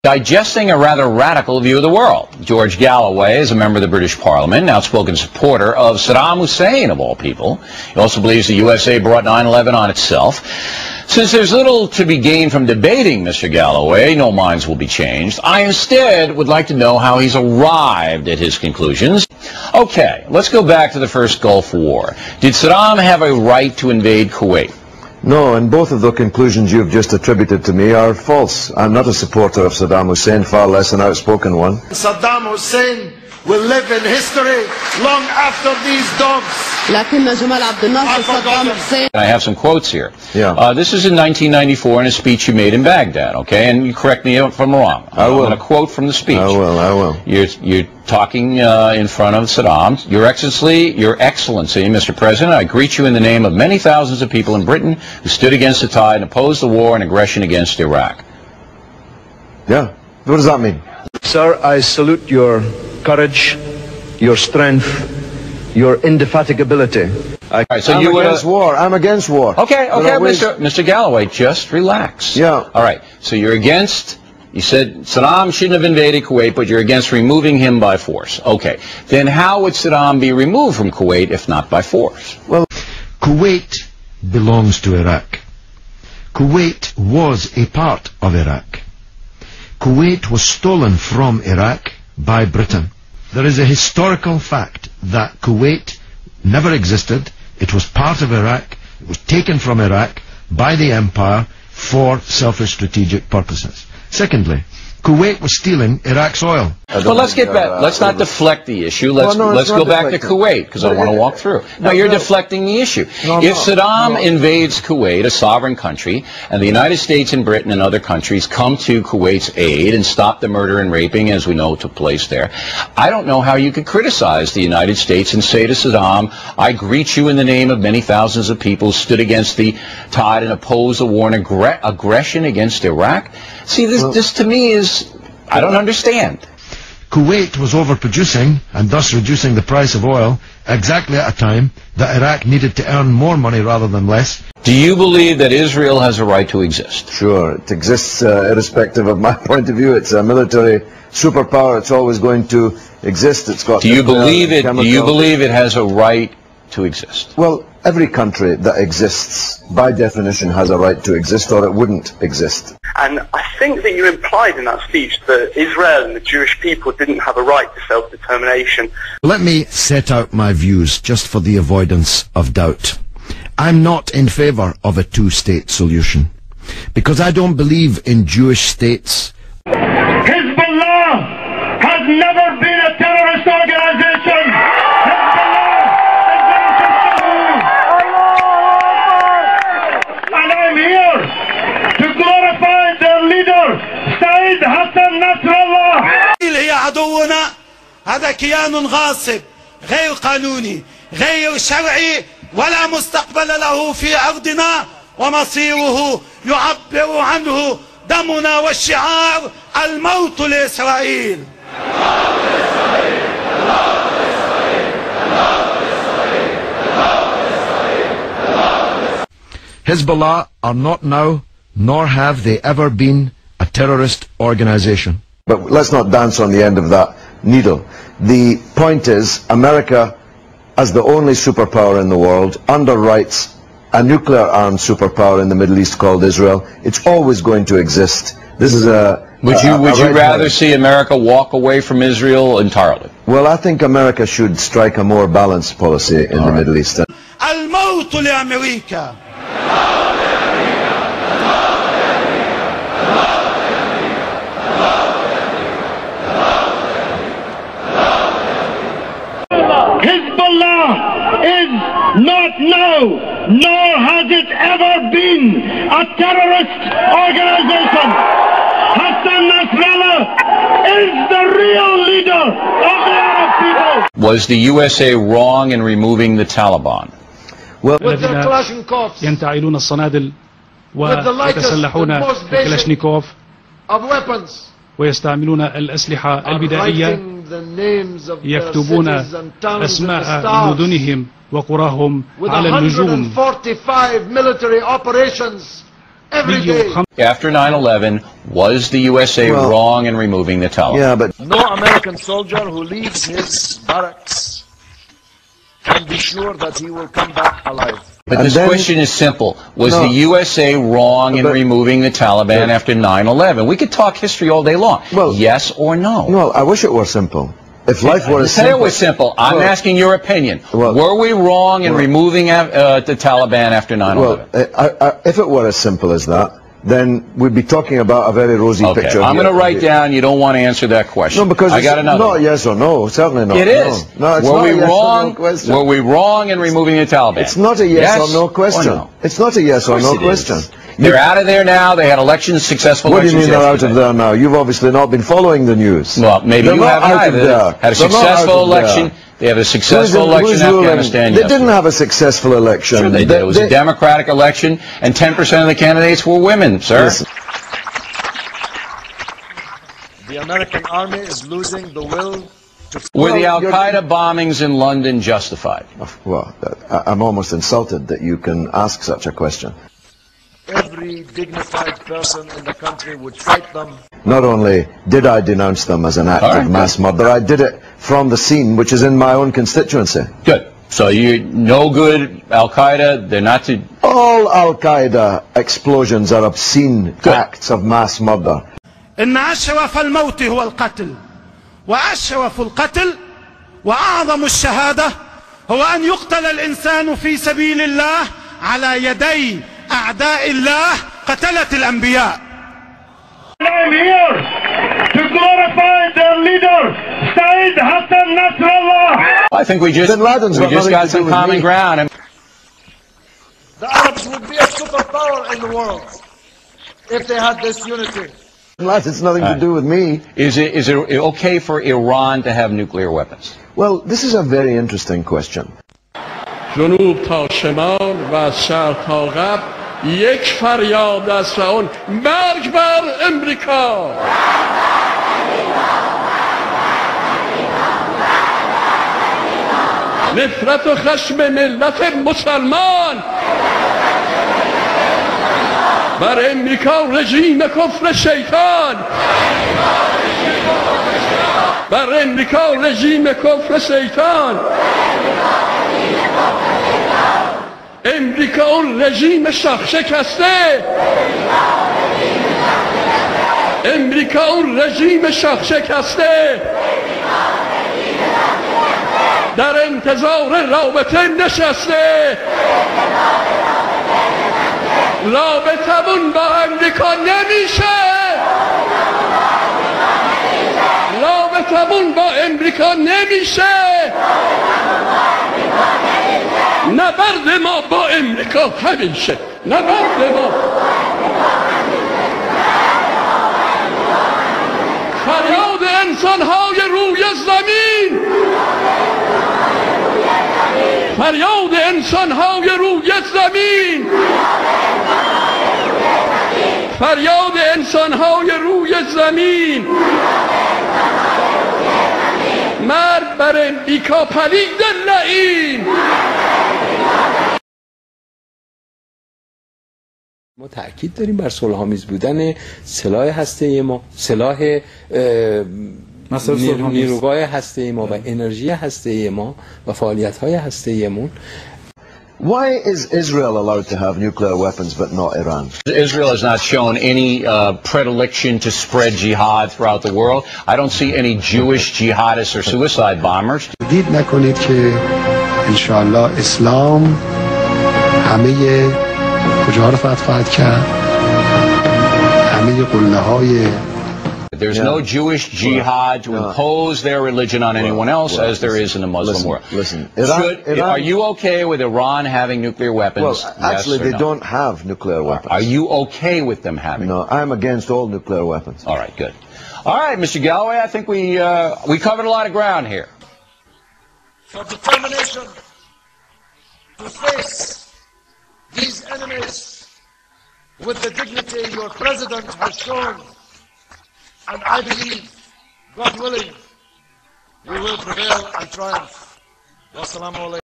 Digesting a rather radical view of the world. George Galloway is a member of the British Parliament, an outspoken supporter of Saddam Hussein, of all people. He also believes the USA brought 9/11 on itself. Since there's little to be gained from debating Mr. Galloway, no minds will be changed. I instead would like to know how he's arrived at his conclusions. Okay, let's go back to the first Gulf War. Did Saddam have a right to invade Kuwait? No, and both of the conclusions you've just attributed to me are false. I'm not a supporter of Saddam Hussein, far less an outspoken one. Saddam Hussein will live in history long after these dogs. I have some quotes here. Yeah. This is in 1994 in a speech you made in Baghdad, okay? And you correct me if I'm wrong. I will. I'm going to quote from the speech. I will. You're talking in front of Saddam. Your Excellency, Mr. President, I greet you in the name of many thousands of people in Britain who stood against the tide and opposed the war and aggression against Iraq. Yeah. What does that mean? Sir, I salute your courage, your strength, your indefatigability. I'm against war. I'm against war. Okay, Mr. Galloway, just relax. Yeah. All right, so you're against, you said Saddam shouldn't have invaded Kuwait, but you're against removing him by force. Okay, then how would Saddam be removed from Kuwait if not by force? Well, Kuwait belongs to Iraq. Kuwait was a part of Iraq. Kuwait was stolen from Iraq by Britain. There is a historical fact that Kuwait never existed. It was part of Iraq. It was taken from Iraq by the empire for selfish strategic purposes. Secondly, Kuwait was stealing Iraq's oil. But let's get back. Let's not deflect the issue. Let's go back to Kuwait, because I want to walk through. No, you're deflecting the issue. If Saddam invades Kuwait, a sovereign country, and the United States and Britain and other countries come to Kuwait's aid and stop the murder and raping, as we know took place there, I don't know how you could criticize the United States and say to Saddam, I greet you in the name of many thousands of people who stood against the tide and opposed the war and aggression against Iraq. See, this to me is, I don't understand. Kuwait was overproducing and thus reducing the price of oil exactly at a time that Iraq needed to earn more money rather than less. Do you believe that Israel has a right to exist? Sure, it exists irrespective of my point of view. It's a military superpower. It's always going to exist. It's got. Do you believe it? Do you believe it has a right to exist? Well, every country that exists, by definition, has a right to exist, or it wouldn't exist. And I think that you implied in that speech that Israel and the Jewish people didn't have a right to self-determination. Let me set out my views just for the avoidance of doubt. I'm not in favor of a two-state solution, because I don't believe in Jewish states. Hezbollah has never been a terrorist organization. And I'm here to glorify their leader, Said Hassan Nasrallah. هي عدونا، هذا كيان غاصب غير قانوني غير شرعي ولا مستقبل له في أرضنا، ومصيره يعبر عنه دمنا والشعار الموت لإسرائيل. Hezbollah are not now, nor have they ever been, a terrorist organization. But let's not dance on the end of that needle. The point is, America, as the only superpower in the world, underwrites a nuclear-armed superpower in the Middle East called Israel. It's always going to exist. This is a... Would you rather see America walk away from Israel entirely? Well, I think America should strike a more balanced policy in the Middle East. الموت لأمريكا. Hezbollah is not now, nor has it ever been, a terrorist organization. Hassan Nasrallah is the real leader of the Arab people. Was the USA wrong in removing the Taliban? Well, ينتعلون الصنادل ويتسلحون الكلاشنيكوف ويستعملون الأسلحة البدائية، يكتبون أسماء مدنهم وقراهم على النجوم every day. After 9/11, was the USA wrong in removing the Taliban? Yeah, but No American soldier who leaves his barracks can be sure that he will come back alive. But this question is simple. Was the USA wrong in removing the Taliban after 9/11? We could talk history all day long. Well, yes or no? No, I wish it were simple. If life were as Say simple... it was simple. I'm asking your opinion. Were we wrong in removing the Taliban after 9/11? Well, if it were as simple as that, then we'd be talking about a very rosy picture. I'm going to write down you don't want to answer that question. No, because I got another. Not yes or no, certainly not. It is. No, it's were not we a yes wrong? or no question. Were we wrong in removing the Taliban? It's not a yes or no question. Or no? It's not a yes or no question. They're out of there now. They had elections, successful What do elections. you mean they're out of there now? You've obviously not been following the news. Well, maybe you haven't either. Had a successful election. They have a successful election in Afghanistan. They didn't have a successful election. Sure they did. It was a democratic election, and 10% of the candidates were women, sir. Listen. The American army is losing the will to... Were the Al-Qaeda bombings in London justified? Well, I'm almost insulted that you can ask such a question. Every dignified person in the country would fight them. Not only did I denounce them as an act of mass murder, I did it from the scene, which is in my own constituency. Good. So you no good Al-Qaeda, they're not to... All Al-Qaeda explosions are obscene acts of mass murder. إن أشرف الموت هو القتل وأشرف القتل وأعظم الشهادة هو أن يقتل الإنسان في سبيل الله على يدي أعداء الله قتلة الأنبياء. I'm here to glorify their leader, Saeed Hassan Nasrallah. I think we just got some common ground. The Arabs would be a superpower in the world if they had this unity. It's nothing to do with me. Is it okay for Iran to have nuclear weapons? Well, this is a very interesting question. جنوب تا شمال و از شرق تا غرب یک فریاد است و اون مرگ بر امریکا. نفرت و خشم ملت مسلمان بر امریکا رژیم کفر شیطان، بر امریکا رژیم کفر شیطان، امریکا اون رژیم شاخ شکسته، امریکا اون رژیم شاخ شکسته در انتظار رابطه نشسته. رابطمون با امریکا نمیشه، رابطمون با امریکا نمیشه، نبرد ما با امریکا همیشه، نبرد ما. فریاد انسانهای روی زمین، فریاد انسانهای روی زمین، فریاد انسانهای روی زمین، مرگ بر امریکا پلید لعین. ما تأکید داریم بر صلح‌آمیز بودن سلاح هسته‌ای ما، سلاح نیروگاه هسته‌ای ما و انرژی هسته‌ای ما و فعالیت‌های هسته‌ایمون. Why is Israel allowed to have nuclear weapons but not Iran? Israel has not shown any predilection to spread jihad throughout the world. I don't see any Jewish jihadists or suicide bombers. دید نکنید که انشاءالله اسلام همه کجا رو فتح خواهد کرد، همه قله‌های There's no Jewish jihad to impose their religion on anyone else as there is in the Muslim world. Listen, are you okay with Iran having nuclear weapons? Well, actually, yes they don't have nuclear weapons. Are you okay with them having? No, I'm against all nuclear weapons. All right, good. All right, Mr. Galloway, I think we covered a lot of ground here. For determination to face these enemies with the dignity your president has shown. And I believe, God willing, we will prevail and triumph. Wassalamu alaikum.